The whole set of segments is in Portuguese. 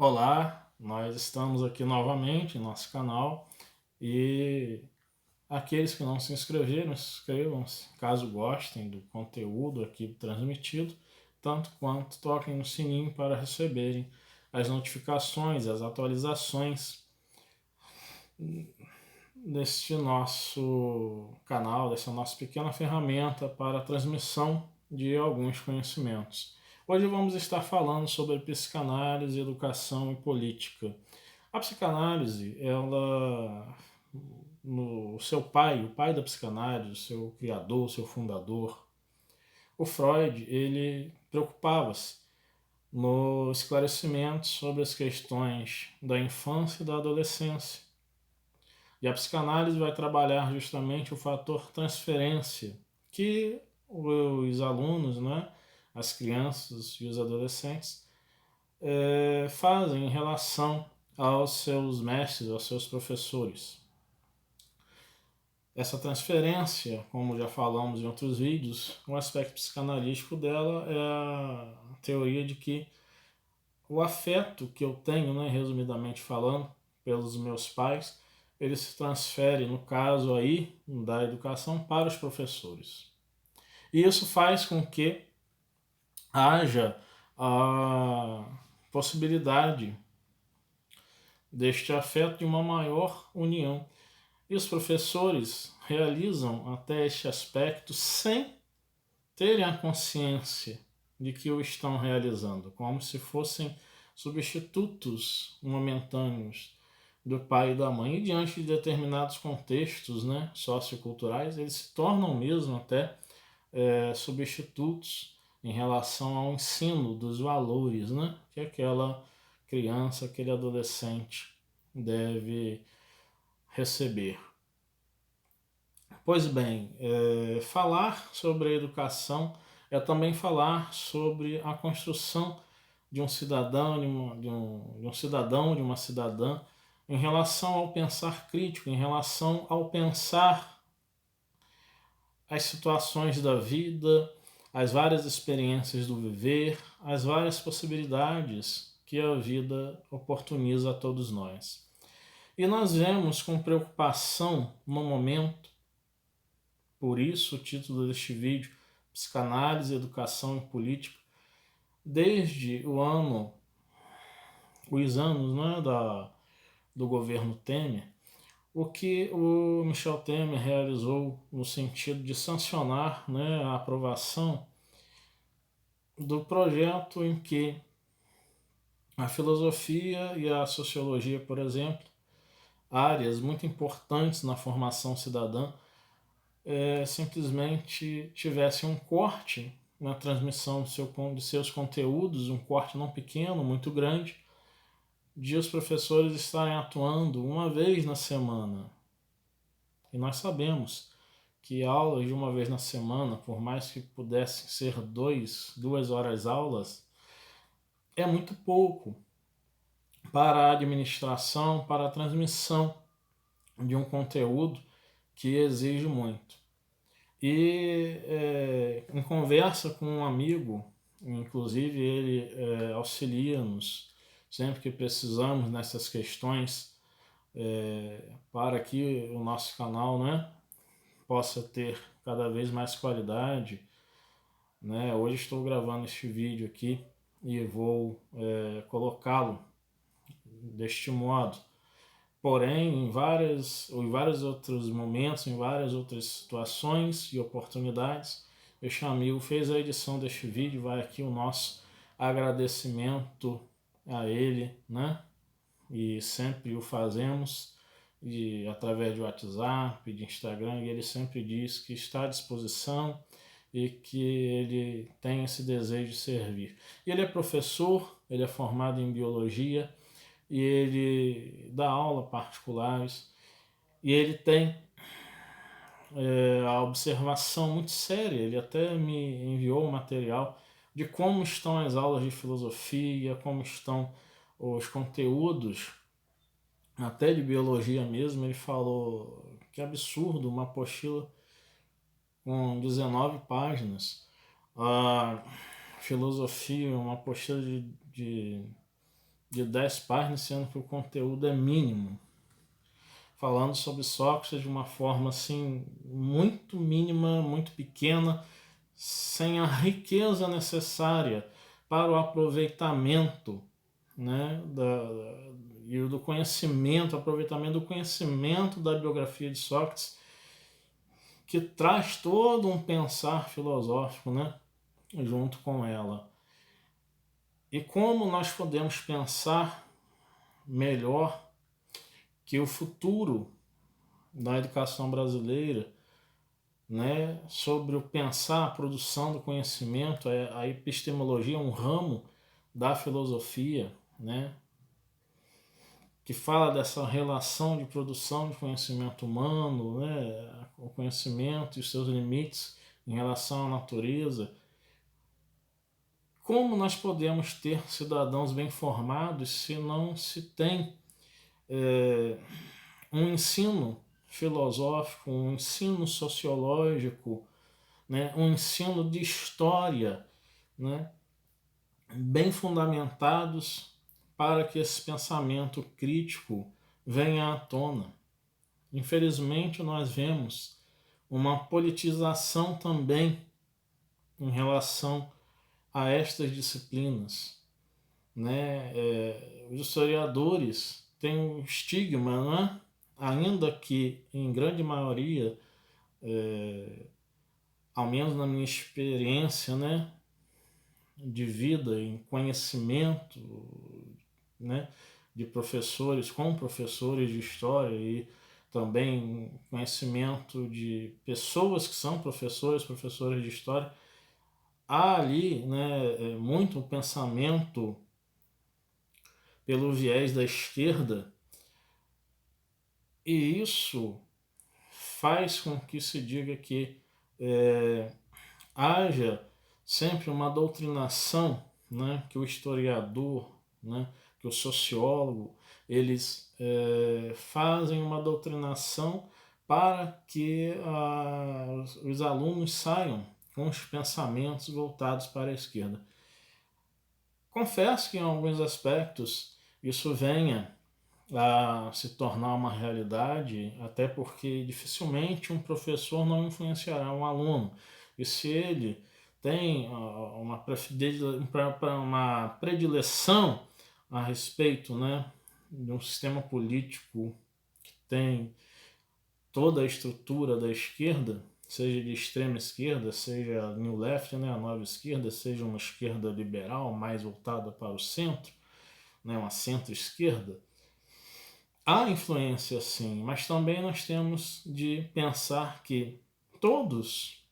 Olá, nós estamos aqui novamente em nosso canal e aqueles que não se inscreveram, inscrevam-se caso gostem do conteúdo aqui transmitido, tanto quanto toquem no sininho para receberem as notificações, as atualizações deste nosso canal, dessa nossa pequena ferramenta para a transmissão de alguns conhecimentos. Hoje vamos estar falando sobre psicanálise, educação e política. A psicanálise, ela, no seu pai, o pai da psicanálise, o seu criador, o seu fundador, o Freud, ele preocupava-se no esclarecimento sobre as questões da infância e da adolescência. E a psicanálise vai trabalhar justamente o fator transferência, que os alunos, né, as crianças e os adolescentes fazem em relação aos seus mestres, aos seus professores. Essa transferência, como já falamos em outros vídeos, o aspecto psicanalítico dela é a teoria de que o afeto que eu tenho, né, resumidamente falando, pelos meus pais, ele se transfere, no caso aí, da educação para os professores. E isso faz com que haja a possibilidade deste afeto de uma maior união. E os professores realizam até este aspecto sem terem a consciência de que o estão realizando, como se fossem substitutos momentâneos do pai e da mãe. E diante de determinados contextos, né, socioculturais, eles se tornam mesmo até substitutos em relação ao ensino dos valores, né, que aquela criança, aquele adolescente deve receber. Pois bem, falar sobre a educação é também falar sobre a construção de um cidadão, de um cidadão, de uma cidadã, em relação ao pensar crítico, em relação ao pensar as situações da vida, as várias experiências do viver, as várias possibilidades que a vida oportuniza a todos nós. E nós vemos com preocupação no momento, por isso o título deste vídeo, Psicanálise, Educação e Política, desde os anos, né, do governo Temer, o que o Michel Temer realizou no sentido de sancionar, né, a aprovação do projeto em que a filosofia e a sociologia, por exemplo, áreas muito importantes na formação cidadã, simplesmente tivessem um corte na transmissão de seus conteúdos, um corte não pequeno, muito grande, de os professores estarem atuando uma vez na semana. E nós sabemos que aulas de uma vez na semana, por mais que pudessem ser 2 horas aulas, é muito pouco para a administração, para a transmissão de um conteúdo que exige muito. E em conversa com um amigo, inclusive ele auxilia-nos sempre que precisamos nessas questões, para que o nosso canal, né, possa ter cada vez mais qualidade. Né? Hoje estou gravando este vídeo aqui e vou colocá-lo deste modo. Porém, em vários outros momentos, em várias outras situações e oportunidades, este amigo fez a edição deste vídeo. Vai aqui o nosso agradecimento a ele, né? E sempre o fazemos através de WhatsApp, de Instagram, e ele sempre diz que está à disposição e que ele tem esse desejo de servir. E ele é professor, ele é formado em biologia e ele dá aula particulares e ele tem a observação muito séria. Ele até me enviou um material de como estão as aulas de filosofia, como estão os conteúdos, até de biologia mesmo. Ele falou que absurdo, uma apostila com 19 páginas. A filosofia, uma apostila de de 10 páginas, sendo que o conteúdo é mínimo, falando sobre Sócrates de uma forma assim muito mínima, muito pequena, sem a riqueza necessária para o aproveitamento, né, e do conhecimento, aproveitamento do conhecimento da biografia de Sócrates, que traz todo um pensar filosófico, né, junto com ela. E como nós podemos pensar melhor que o futuro da educação brasileira, né, sobre o pensar, a produção do conhecimento, a epistemologia é um ramo da filosofia, né, que fala dessa relação de produção de conhecimento humano, né, o conhecimento e os seus limites em relação à natureza. Como nós podemos ter cidadãos bem formados se não se tem um ensino filosófico, um ensino sociológico, né, um ensino de história, né, bem fundamentados para que esse pensamento crítico venha à tona. Infelizmente, nós vemos uma politização também em relação a estas disciplinas, né? Os historiadores têm um estigma, né? Ainda que em grande maioria, ao menos na minha experiência, né, de vida, em conhecimento, né, de professores com professores de história e também conhecimento de pessoas que são professores de história, há ali, né, muito pensamento pelo viés da esquerda, e isso faz com que se diga que haja sempre uma doutrinação, né, que o historiador, né, que o sociólogo, eles fazem uma doutrinação para que os alunos saiam com os pensamentos voltados para a esquerda. Confesso que em alguns aspectos isso venha a se tornar uma realidade, até porque dificilmente um professor não influenciará um aluno. E se ele tem uma predileção a respeito, né, de um sistema político que tem toda a estrutura da esquerda, seja de extrema esquerda, seja New Left, né, a nova esquerda, seja uma esquerda liberal mais voltada para o centro, né, uma centro-esquerda, há influência sim, mas também nós temos de pensar que todos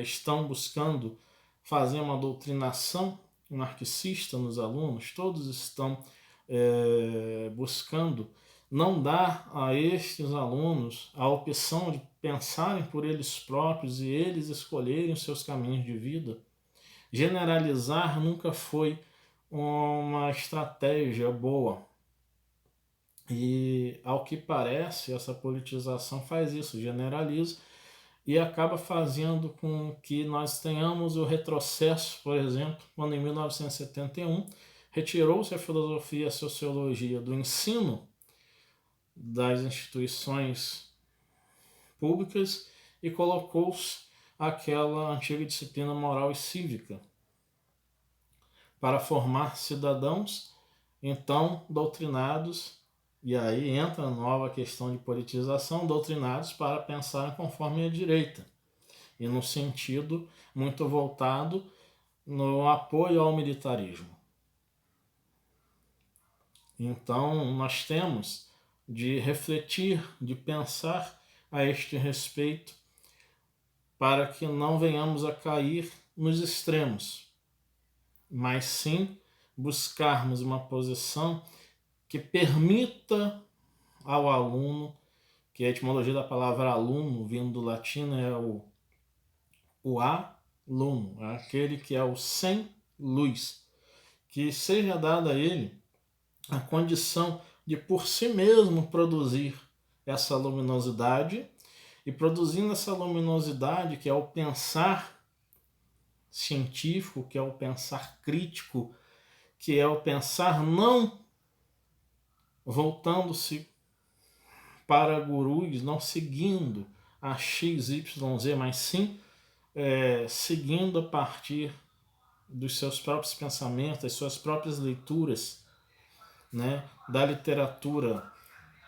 estão buscando fazer uma doutrinação marxista nos alunos, todos estão buscando não dar a estes alunos a opção de pensarem por eles próprios e eles escolherem os seus caminhos de vida. Generalizar nunca foi uma estratégia boa. E, ao que parece, essa politização faz isso, generaliza e acaba fazendo com que nós tenhamos o retrocesso, por exemplo, quando em 1971 retirou-se a filosofia e a sociologia do ensino das instituições públicas e colocou-se aquela antiga disciplina moral e cívica para formar cidadãos, então, doutrinados. E aí entra a nova questão de politização, doutrinados para pensar conforme a direita, e no sentido muito voltado no apoio ao militarismo. Então, nós temos de refletir, de pensar a este respeito, para que não venhamos a cair nos extremos, mas sim buscarmos uma posição que permita ao aluno, que a etimologia da palavra aluno, vindo do latino, é o aluno, aquele que é o sem luz, que seja dada a ele a condição de por si mesmo produzir essa luminosidade, e produzindo essa luminosidade, que é o pensar científico, que é o pensar crítico, que é o pensar não voltando-se para gurus, não seguindo a XYZ, mas sim seguindo a partir dos seus próprios pensamentos, das suas próprias leituras, né, da literatura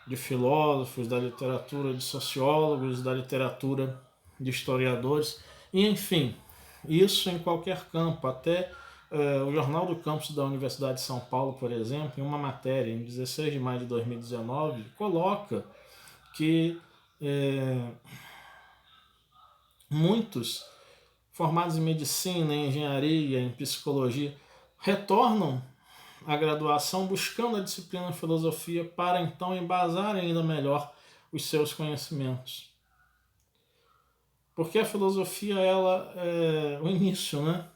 de filósofos, da literatura de sociólogos, da literatura de historiadores, e enfim, isso em qualquer campo, até o Jornal do Campus da Universidade de São Paulo, por exemplo, em uma matéria em 16 de maio de 2019, coloca que muitos formados em medicina, em engenharia, em psicologia, retornam à graduação buscando a disciplina de filosofia para então embasar ainda melhor os seus conhecimentos. Porque a filosofia ela é o início, né,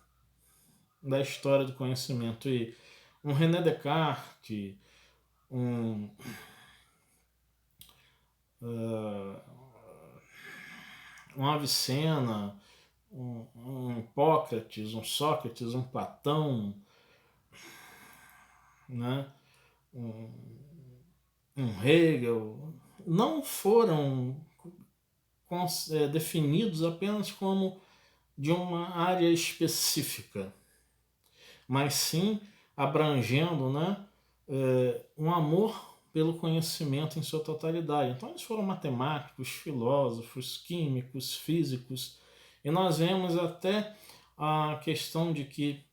da história do conhecimento. E um René Descartes, um Avicena, um Hipócrates, um Sócrates, um Platão, né, um Hegel, não foram definidos apenas como de uma área específica, mas sim abrangendo, né, um amor pelo conhecimento em sua totalidade. Então eles foram matemáticos, filósofos, químicos, físicos, e nós vemos até a questão de que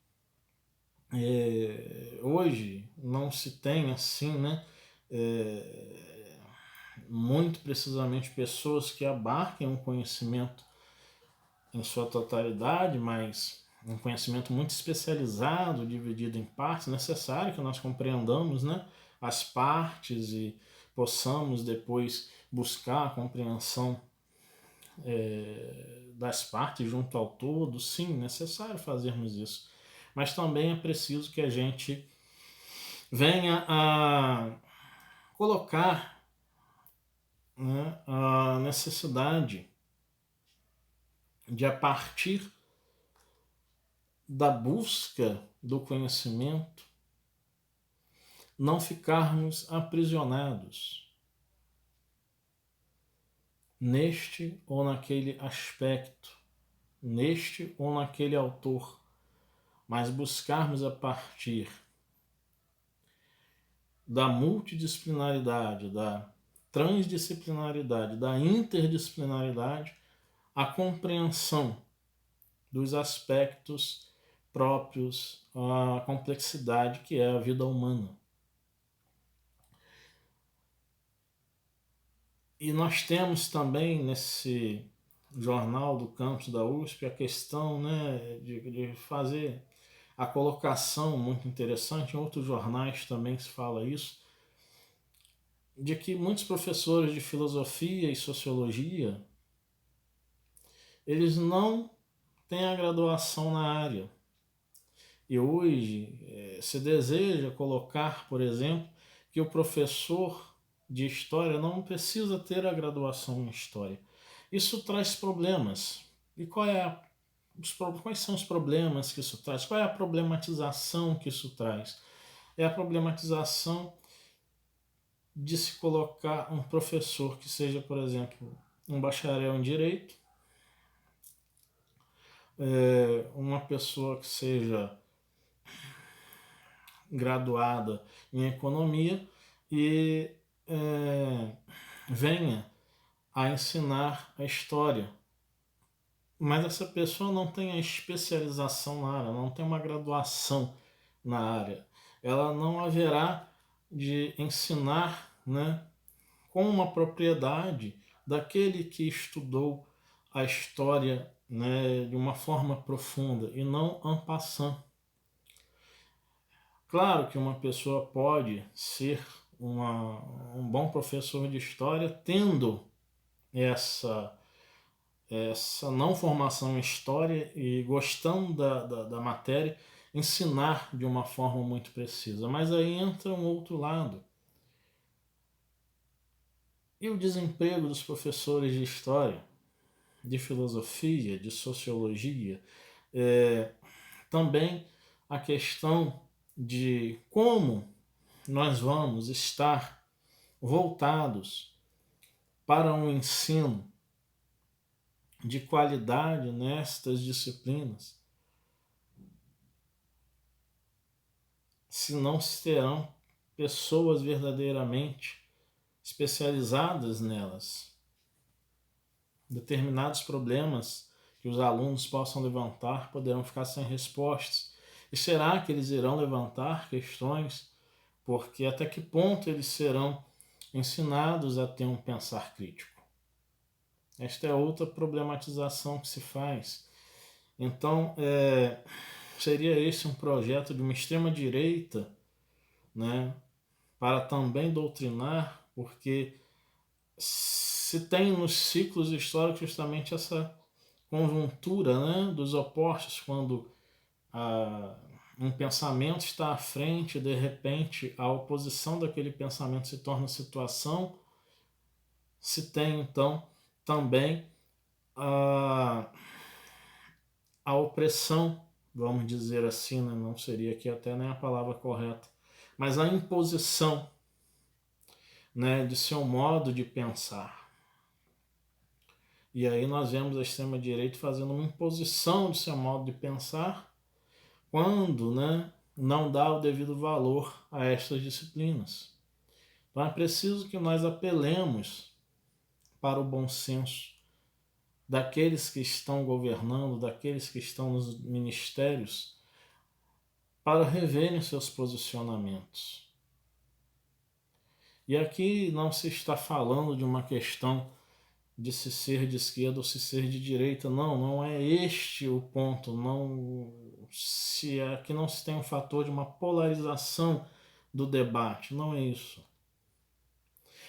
hoje não se tem assim, né, muito precisamente pessoas que abarquem um conhecimento em sua totalidade, mas um conhecimento muito especializado, dividido em partes, necessário que nós compreendamos, né, as partes e possamos depois buscar a compreensão das partes junto ao todo. Sim, necessário fazermos isso. Mas também é preciso que a gente venha a colocar, né, a necessidade de, a partir da busca do conhecimento, não ficarmos aprisionados neste ou naquele aspecto, neste ou naquele autor, mas buscarmos a partir da multidisciplinaridade, da transdisciplinaridade, da interdisciplinaridade, a compreensão dos aspectos próprios à complexidade que é a vida humana. E nós temos também nesse jornal do campus da USP a questão, né, de fazer a colocação muito interessante, em outros jornais também se fala isso, de que muitos professores de filosofia e sociologia, eles não têm a graduação na área. E hoje se deseja colocar, por exemplo, que o professor de história não precisa ter a graduação em história. Isso traz problemas. E quais são os problemas que isso traz? Qual é a problematização que isso traz? É a problematização de se colocar um professor que seja, por exemplo, um bacharel em Direito, uma pessoa que seja graduada em Economia e venha a ensinar a história. Mas essa pessoa não tem a especialização na área, não tem uma graduação na área. Ela não haverá de ensinar, né, com uma propriedade daquele que estudou a história, né, de uma forma profunda e não en passant. Claro que uma pessoa pode ser um bom professor de história tendo essa não formação em história e gostando da matéria, ensinar de uma forma muito precisa. Mas aí entra um outro lado. E o desemprego dos professores de história, de filosofia, de sociologia, também a questão de como nós vamos estar voltados para um ensino de qualidade nestas disciplinas, se não se terão pessoas verdadeiramente especializadas nelas. Determinados problemas que os alunos possam levantar poderão ficar sem respostas. E será que eles irão levantar questões? Porque até que ponto eles serão ensinados a ter um pensar crítico? Esta é outra problematização que se faz. Então, seria esse um projeto de uma extrema-direita, né, para também doutrinar, porque se tem nos ciclos históricos justamente essa conjuntura, né, dos opostos, quando um pensamento está à frente, de repente a oposição daquele pensamento se torna situação, se tem então também a opressão, vamos dizer assim, né? Não seria aqui até nem a palavra correta, mas a imposição, né, de seu modo de pensar. E aí nós vemos a extrema-direita fazendo uma imposição do seu modo de pensar quando, né, não dá o devido valor a estas disciplinas. Então é preciso que nós apelemos para o bom senso daqueles que estão governando, daqueles que estão nos ministérios, para reverem seus posicionamentos. E aqui não se está falando de uma questão de se ser de esquerda ou se ser de direita, não é este o ponto, aqui não se tem um fator de uma polarização do debate, não é isso.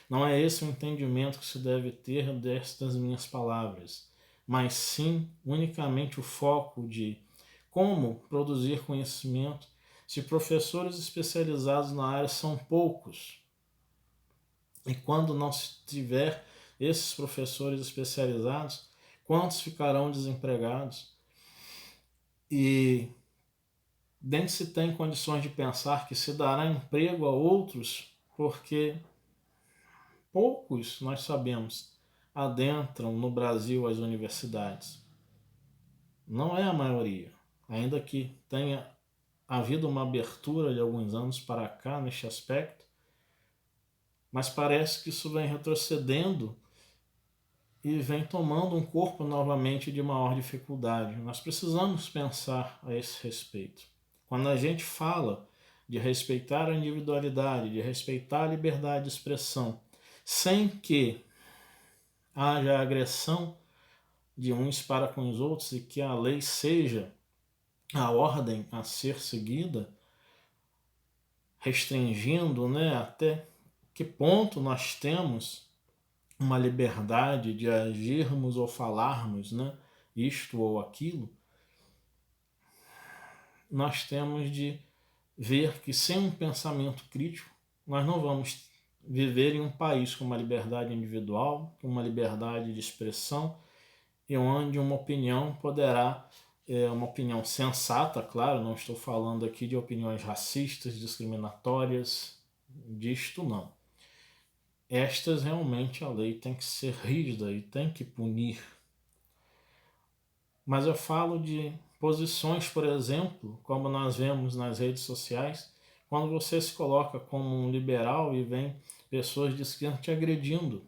Não é esse o entendimento que se deve ter destas minhas palavras, mas sim unicamente o foco de como produzir conhecimento se professores especializados na área são poucos. E quando não se tiver esses professores especializados, quantos ficarão desempregados? E nem se tem condições de pensar que se dará emprego a outros, porque poucos, nós sabemos, adentram no Brasil as universidades. Não é a maioria, ainda que tenha havido uma abertura de alguns anos para cá neste aspecto, mas parece que isso vem retrocedendo e vem tomando um corpo novamente de maior dificuldade. Nós precisamos pensar a esse respeito. Quando a gente fala de respeitar a individualidade, de respeitar a liberdade de expressão, sem que haja agressão de uns para com os outros e que a lei seja a ordem a ser seguida, restringindo, né, até que ponto nós temos uma liberdade de agirmos ou falarmos, né, isto ou aquilo, nós temos de ver que sem um pensamento crítico nós não vamos viver em um país com uma liberdade individual, com uma liberdade de expressão e onde uma opinião poderá, uma opinião sensata, claro, não estou falando aqui de opiniões racistas, discriminatórias, disto não. Estas realmente a lei tem que ser rígida e tem que punir. Mas eu falo de posições, por exemplo, como nós vemos nas redes sociais, quando você se coloca como um liberal e vem pessoas de esquerda te agredindo,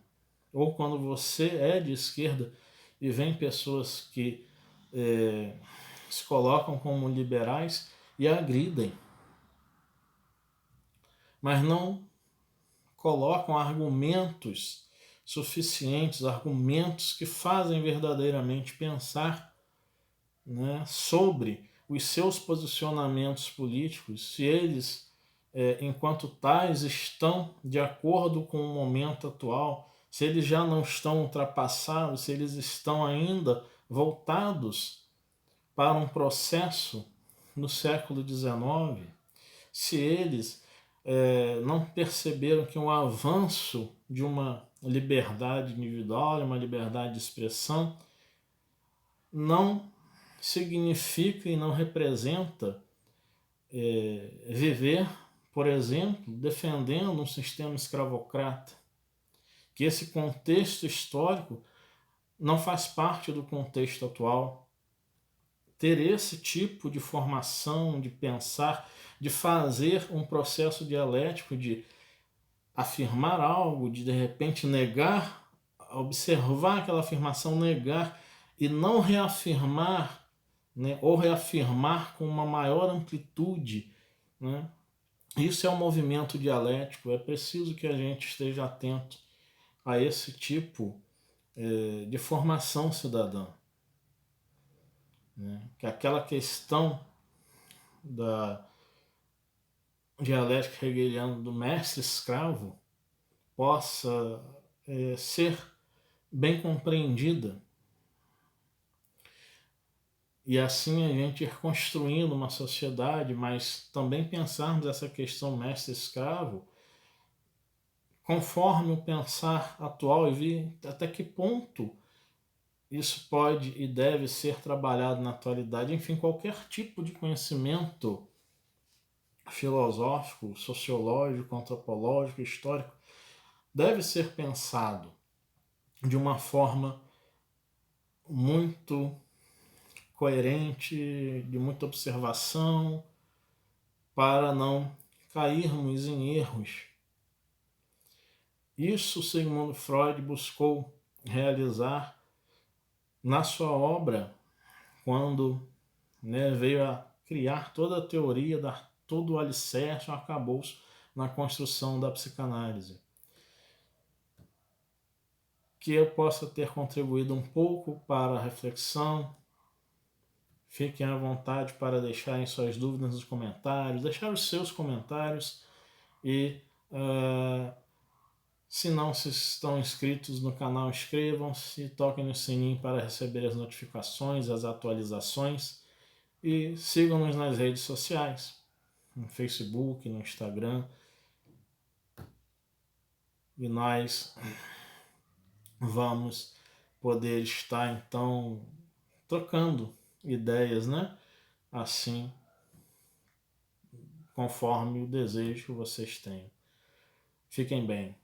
ou quando você é de esquerda e vem pessoas que se colocam como liberais e agridem, mas não colocam argumentos suficientes, argumentos que fazem verdadeiramente pensar, né, sobre os seus posicionamentos políticos, se eles, enquanto tais, estão de acordo com o momento atual, se eles já não estão ultrapassados, se eles estão ainda voltados para um processo no século XIX, se eles não perceberam que um avanço de uma liberdade individual, uma liberdade de expressão, não significa e não representa, viver, por exemplo, defendendo um sistema escravocrata, que esse contexto histórico não faz parte do contexto atual. Ter esse tipo de formação, de pensar, de fazer um processo dialético, de afirmar algo, de repente negar, observar aquela afirmação, negar e não reafirmar, né, ou reafirmar com uma maior amplitude, né? Isso é um movimento dialético, é preciso que a gente esteja atento a esse tipo de formação cidadã, né? Que aquela questão da dialética hegeliana do mestre-escravo possa ser bem compreendida e assim a gente ir construindo uma sociedade, mas também pensarmos essa questão mestre-escravo conforme o pensar atual e ver até que ponto isso pode e deve ser trabalhado na atualidade. Enfim, qualquer tipo de conhecimento filosófico, sociológico, antropológico, histórico deve ser pensado de uma forma muito coerente, de muita observação, para não cairmos em erros. Isso Sigmund Freud buscou realizar na sua obra quando, né, veio a criar toda a teoria, dar todo o alicerce, o arcabouço na construção da psicanálise. Que eu possa ter contribuído um pouco para a reflexão. Fiquem à vontade para deixarem suas dúvidas nos comentários, deixar os seus comentários e se não se estão inscritos no canal, inscrevam-se, toquem no sininho para receber as notificações, as atualizações e sigam-nos nas redes sociais, no Facebook, no Instagram. E nós vamos poder estar então trocando ideias, né? Assim, conforme o desejo que vocês tenham. Fiquem bem.